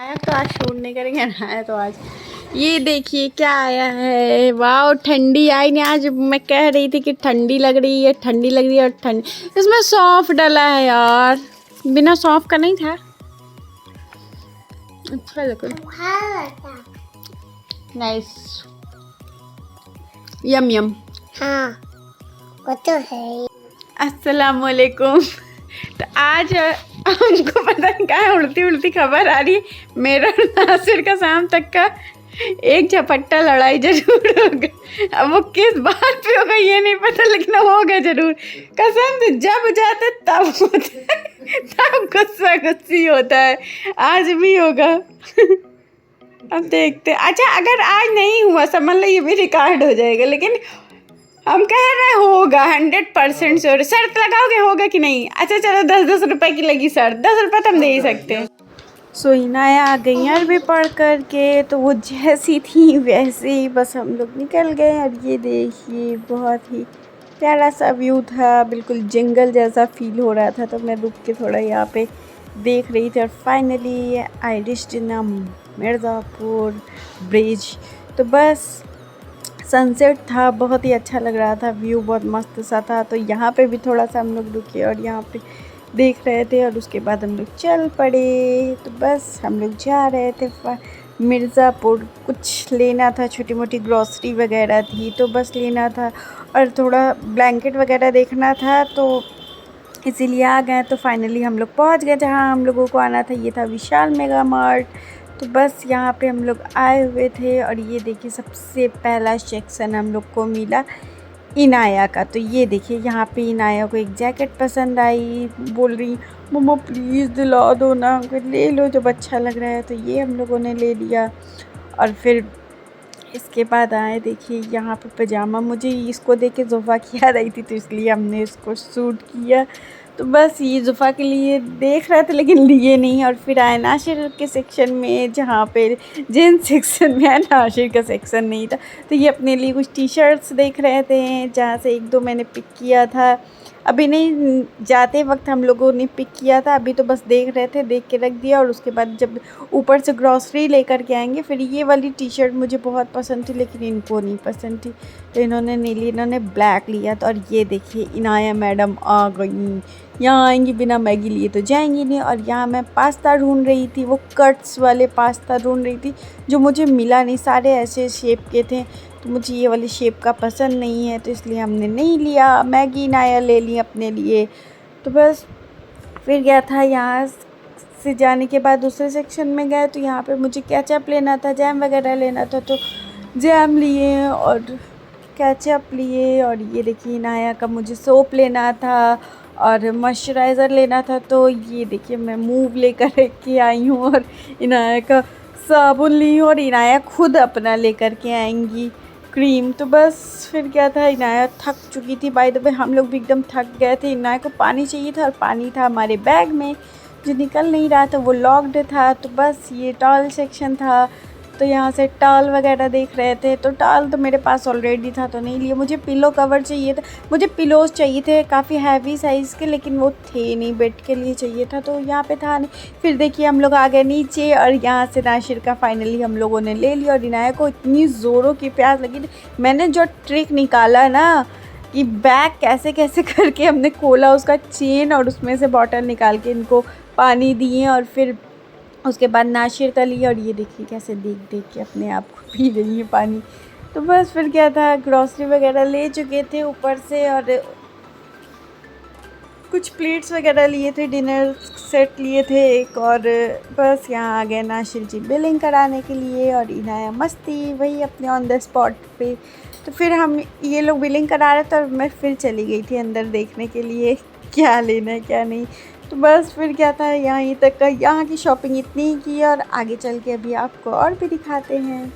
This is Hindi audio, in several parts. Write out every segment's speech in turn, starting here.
आया तो आज शूट नहीं करेंगे ना, आया तो आज ये देखिए क्या आया है। वाह ठंडी आई नहीं आज। मैं कह रही थी कि ठंडी लग रही है, ठंडी लग रही है, और ठंडी इसमें सौंफ डला है यार, बिना सौंफ का नहीं था। अच्छा लगा, नाइस, यम यम। हाँ वो तो है। अस्सलाम वालेकुम। तो आज हमको पता नहीं कहाँ उड़ती उड़ती खबर आ रही है, मेरा और नासिर का शाम तक का एक झपट्टा लड़ाई जरूर होगा। अब वो किस बात पे होगा ये नहीं पता, लेकिन होगा जरूर। कसम से जब जाते तब होता है, तब गुस्सा गुस्सी होता है। आज भी होगा। अब देखते। अच्छा अगर आज नहीं हुआ समझ लो ये भी रिकॉर्ड हो जाएगा, लेकिन हम कह रहे होगा 100% श्योर। शर्त लगाओगे होगा कि नहीं? अच्छा चलो 10-10 रुपए की लगी शर्त, 10 रुपये तो हम दे ही सकते हैं। सो इनाया आ गई अरबी पढ़ कर के, तो वो जैसी थी वैसे ही बस हम लोग निकल गए। और ये देखिए बहुत ही प्यारा सा व्यू था, बिल्कुल जंगल जैसा फील हो रहा था। तो मैं रुक के थोड़ा यहाँ पे देख रही थी। और finally I reached in Mirzapur bridge. तो बस सनसेट था, बहुत ही अच्छा लग रहा था, व्यू बहुत मस्त सा था। तो यहाँ पे भी थोड़ा सा हम लोग रुके और यहाँ पे देख रहे थे, और उसके बाद हम लोग चल पड़े। तो बस हम लोग जा रहे थे मिर्ज़ापुर। कुछ लेना था, छोटी मोटी ग्रॉसरी वगैरह थी तो बस लेना था, और थोड़ा ब्लैंकेट वगैरह देखना था, तो इसीलिए आ गए। तो फाइनली हम लोग पहुँच गए जहाँ हम लोगों को आना था, ये था विशाल मेगा मार्ट। तो बस यहाँ पे हम लोग आए हुए थे, और ये देखिए सबसे पहला सेक्शन हम लोग को मिला इनाया का। तो ये देखिए यहाँ पे इनाया को एक जैकेट पसंद आई, बोल रही मम्मा प्लीज़ दिला दो ना, ले लो जब अच्छा लग रहा है। तो ये हम लोगों ने ले लिया। और फिर इसके बाद आए देखिए यहाँ पे पजामा, मुझे इसको देख के ज़ोफ़ा की याद आई थी, तो इसलिए हमने इसको सूट किया। तो बस ये ज़ोफ़ा के लिए देख रहे थे लेकिन लिए नहीं। और फिर आए नाशिर के सेक्शन में, जहाँ पे जेंट्स सेक्शन में है, नाशिर का सेक्शन नहीं था। तो ये अपने लिए कुछ टी शर्ट्स देख रहे थे, जहाँ से 1-2 मैंने पिक किया था। अभी नहीं, जाते वक्त हम लोगों ने पिक किया था, अभी तो बस देख रहे थे, देख के रख दिया। और उसके बाद जब ऊपर से ग्रॉसरी लेकर के आएंगे। फिर ये वाली टी शर्ट मुझे बहुत पसंद थी लेकिन इनको नहीं पसंद थी, तो इन्होंने नहीं ली, इन्होंने ब्लैक लिया। तो और ये देखिए इनाया मैडम आ गई। यहाँ आएंगी बिना मैगी लिए तो जाएंगी नहीं। और यहाँ मैं पास्ता ढूंढ रही थी, वो कट्स वाले पास्ता ढूंढ रही थी, जो मुझे मिला नहीं, सारे ऐसे शेप के थे। तो मुझे ये वाली शेप का पसंद नहीं है, तो इसलिए हमने नहीं लिया। मैगी इनाया ले ली अपने लिए। तो बस फिर गया था, यहाँ से जाने के बाद दूसरे सेक्शन में गए। तो यहाँ पे मुझे केचप लेना था, जैम वगैरह लेना था, तो जैम लिए और केचप लिए। और ये देखिए इनाया का मुझे सोप लेना था और मॉइस्चराइज़र लेना था। तो ये देखिए मैं मूव लेकर के आई हूँ, और इनाया का साबुन ली हूँ, और इनाया खुद अपना लेकर के आएंगी क्रीम। तो बस फिर क्या था, इनाया थक चुकी थी। बाय द वे हम लोग भी एकदम थक गए थे। इनाया को पानी चाहिए था, और पानी था हमारे बैग में जो निकल नहीं रहा था, वो लॉक्ड था। तो बस ये टॉवल सेक्शन था, तो यहाँ से टॉवल वगैरह देख रहे थे। तो टॉवल तो मेरे पास ऑलरेडी था, तो नहीं लिए। मुझे पिलो कवर चाहिए था, मुझे पिलोज़ चाहिए थे काफ़ी हैवी साइज़ के, लेकिन वो थे नहीं, बेड के लिए चाहिए था, तो यहाँ पे था नहीं। फिर देखिए हम लोग आ गए नीचे, और यहाँ से नाशिर का फाइनली हम लोगों ने ले लिया। और इनाया को इतनी ज़ोरों की प्यास लगी थी, मैंने जो ट्रिक निकाला ना कि बैग कैसे कैसे करके हमने खोला उसका चेन, और उसमें से बॉटल निकाल के इनको पानी दिए, और फिर उसके बाद नाशिर का लिया। और ये देखिए कैसे देख देख के अपने आप को पी रही है पानी। तो बस फिर क्या था, ग्रॉसरी वगैरह ले चुके थे ऊपर से, और कुछ प्लेट्स वगैरह लिए थे, डिनर सेट लिए थे एक। और बस यहाँ आ गए नाशिर जी बिलिंग कराने के लिए, और इनाया मस्ती वही अपने ऑन द स्पॉट पे। तो फिर हम ये लोग बिलिंग करा रहे थे, और मैं फिर चली गई थी अंदर देखने के लिए क्या लेना है क्या नहीं। तो बस फिर क्या था, यहाँ तक का, यहाँ की शॉपिंग इतनी ही की, और आगे चल के अभी आपको और भी दिखाते हैं।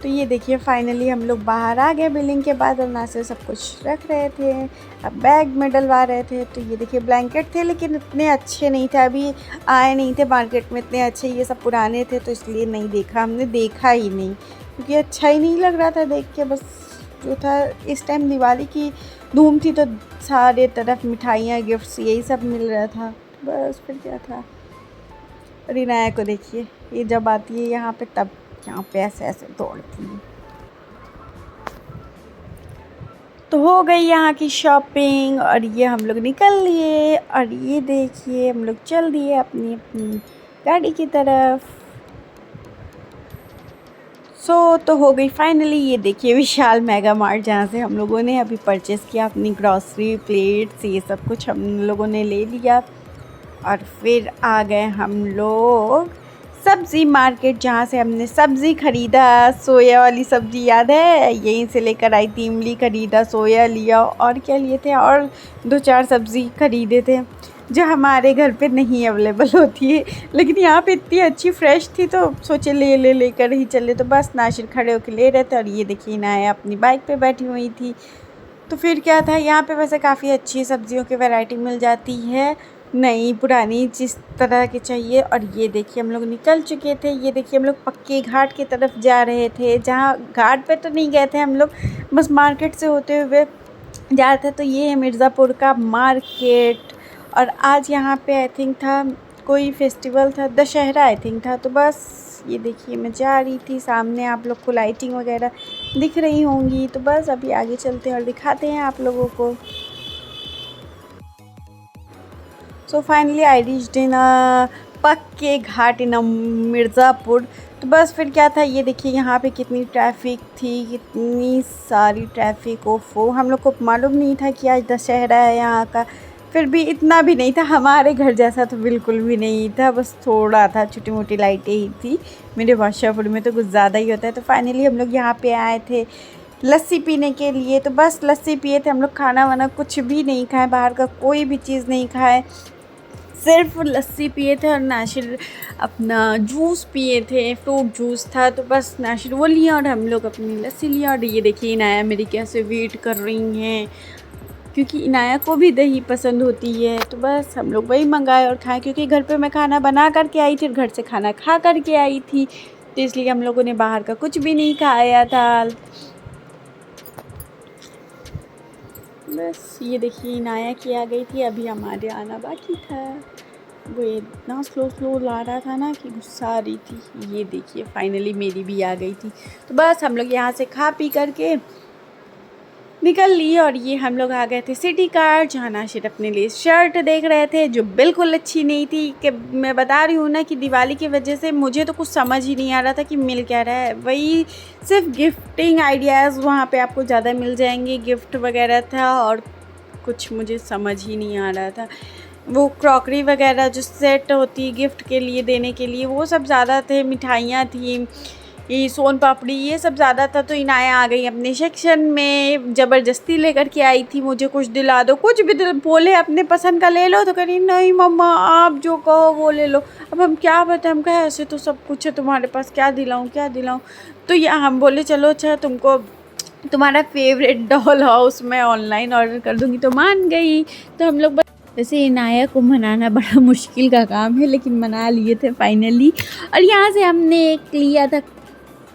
तो ये देखिए फाइनली हम लोग बाहर आ गए बिलिंग के बाद, और नासिर सब कुछ रख रहे थे, अब बैग में डलवा रहे थे। तो ये देखिए ब्लैंकेट थे लेकिन इतने अच्छे नहीं थे, अभी आए नहीं थे मार्केट में इतने अच्छे, ये सब पुराने थे, तो इसलिए नहीं देखा, हमने देखा ही नहीं, क्योंकि अच्छा ही नहीं लग रहा था देख के। बस जो था, इस टाइम दिवाली की धूम थी, तो सारे तरफ मिठाइयाँ गिफ्ट्स यही सब मिल रहा था। बस फिर क्या था, और इनाया को देखिए, ये जब आती है यहाँ पे तब यहाँ पे ऐसे ऐसे दौड़ती है। तो हो गई यहाँ की शॉपिंग और ये हम लोग निकल लिए और ये देखिए हम लोग चल दिए अपनी अपनी गाड़ी की तरफ। तो हो गई फाइनली, ये देखिए विशाल मेगा मार्ट जहाँ से हम लोगों ने अभी परचेज़ किया अपनी ग्रॉसरी, प्लेट्स, ये सब कुछ हम लोगों ने ले लिया। और फिर आ गए हम लोग सब्ज़ी मार्केट जहाँ से हमने सब्ज़ी ख़रीदा। सोया वाली सब्ज़ी याद है, यहीं से लेकर आई थी। इमली ख़रीदा, सोया लिया और क्या लिए थे, और 2-4 सब्ज़ी ख़रीदे थे जो हमारे घर पे नहीं अवेलेबल होती है, लेकिन यहाँ पे इतनी अच्छी फ्रेश थी तो सोचे लेकर ही चले। तो बस नाशिर खड़े होकर ले रहे थे और ये देखिए इनाया अपनी बाइक पे बैठी हुई थी। तो फिर क्या था, यहाँ पे वैसे काफ़ी अच्छी सब्जियों की वैरायटी मिल जाती है, नई पुरानी जिस तरह के चाहिए। और ये देखिए हम लोग निकल चुके थे। ये देखिए हम लोग पक्के घाट की तरफ जा रहे थे, जहाँ घाट पे तो नहीं गए थे हम लोग, बस मार्केट से होते हुए जा रहे थे। तो ये है मिर्ज़ापुर का मार्केट और आज यहाँ पे आई थिंक था कोई फेस्टिवल था, दशहरा आई थिंक था। तो बस ये देखिए मैं जा रही थी, सामने आप लोग को लाइटिंग वगैरह दिख रही होंगी। तो बस अभी आगे चलते हैं और दिखाते हैं आप लोगों को। So finally I reached in पक्के घाट इन मिर्ज़ापुर। तो बस फिर क्या था, ये देखिए यहाँ पे कितनी ट्रैफिक थी, कितनी सारी ट्रैफिक। ओफो, हम लोग को मालूम नहीं था कि आज दशहरा है यहाँ का। फिर भी इतना भी नहीं था, हमारे घर जैसा तो बिल्कुल भी नहीं था, बस थोड़ा था, छोटी मोटी लाइटें ही थी। मेरे बादशाहपुर में तो कुछ ज़्यादा ही होता है। तो फाइनली हम लोग यहाँ पे आए थे लस्सी पीने के लिए। तो बस लस्सी पिए थे हम लोग, खाना वाना कुछ भी नहीं खाए, बाहर का कोई भी चीज़ नहीं खाए, सिर्फ लस्सी पिए थे। और नाशिर अपना जूस पिए थे, फ्रूट जूस था। तो बस नाशिर वो लिया और हम लोग अपनी लस्सी लिया। और ये देखिए इनाया मेरी कैसे वेट कर रही हैं, क्योंकि इनाया को भी दही पसंद होती है। तो बस हम लोग वही मंगाए और खाएं, क्योंकि घर पे मैं खाना बना करके आई थी, घर से खाना खा करके आई थी, तो इसलिए हम लोगों ने बाहर का कुछ भी नहीं खाया था। बस ये देखिए इनाया की आ गई थी, अभी हमारे आना बाकी था। वो इतना स्लो ला रहा था ना कि गुस्सा आ रही थी। ये देखिए फाइनली मेरी भी आ गई थी। तो बस हम लोग यहाँ से खा पी करके निकल लिए और ये हम लोग आ गए थे सिटी कार्ट, जहाँ नाशिर अपने लिए शर्ट देख रहे थे जो बिल्कुल अच्छी नहीं थी। कि मैं बता रही हूँ ना कि दिवाली की वजह से मुझे तो कुछ समझ ही नहीं आ रहा था कि मिल क्या रहा है। वही सिर्फ गिफ्टिंग आइडियाज़ वहाँ पे आपको ज़्यादा मिल जाएंगे, गिफ्ट वगैरह था, और कुछ मुझे समझ ही नहीं आ रहा था। वो क्रॉकरी वगैरह जो सेट होती है गिफ्ट के लिए देने के लिए, वो सब ज़्यादा थे, मिठाइयाँ थी, ये सोन पापड़ी, ये सब ज़्यादा था। तो इनाया आ गई अपने सेक्शन में, ज़बरदस्ती लेकर के आई थी, मुझे कुछ दिला दो, कुछ भी बोले अपने पसंद का ले लो। तो कह रही नहीं मम्मा आप जो कहो वो ले लो। अब हम क्या बताएं, हम कहे ऐसे तो सब कुछ है तुम्हारे पास, क्या दिलाऊं। तो ये हम बोले चलो अच्छा तुमको तुम्हारा फेवरेट डॉल हाउस मैं ऑनलाइन ऑर्डर कर दूँगी। तो मान गई। तो हम लोग वैसे इनाया को मनाना बड़ा मुश्किल का काम है, लेकिन मना लिए थे फाइनली। और यहाँ से हमने एक लिया था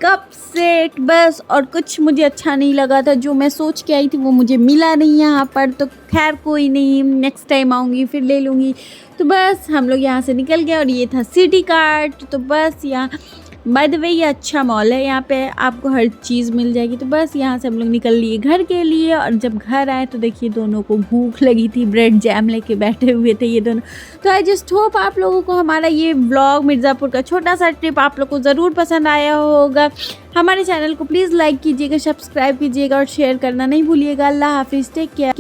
कप सेट बस, और कुछ मुझे अच्छा नहीं लगा था। जो मैं सोच के आई थी वो मुझे मिला नहीं यहाँ पर। तो खैर कोई नहीं, नेक्स्ट टाइम आऊँगी फिर ले लूँगी। तो बस हम लोग यहाँ से निकल गए और ये था सिटी कार्ट। तो बस यहाँ बाय द वे ये अच्छा मॉल है, यहाँ पे आपको हर चीज़ मिल जाएगी। तो बस यहाँ से हम लोग निकल लिए घर के लिए। और जब घर आए तो देखिए दोनों को भूख लगी थी, ब्रेड जैम लेके बैठे हुए थे ये दोनों। तो आई जस्ट होप आप लोगों को हमारा ये व्लॉग मिर्ज़ापुर का छोटा सा ट्रिप आप लोग को ज़रूर पसंद आया होगा। हमारे चैनल को प्लीज़ लाइक कीजिएगा, सब्सक्राइब कीजिएगा और शेयर करना नहीं भूलिएगा। अल्लाह हाफिज़, टेक केयर।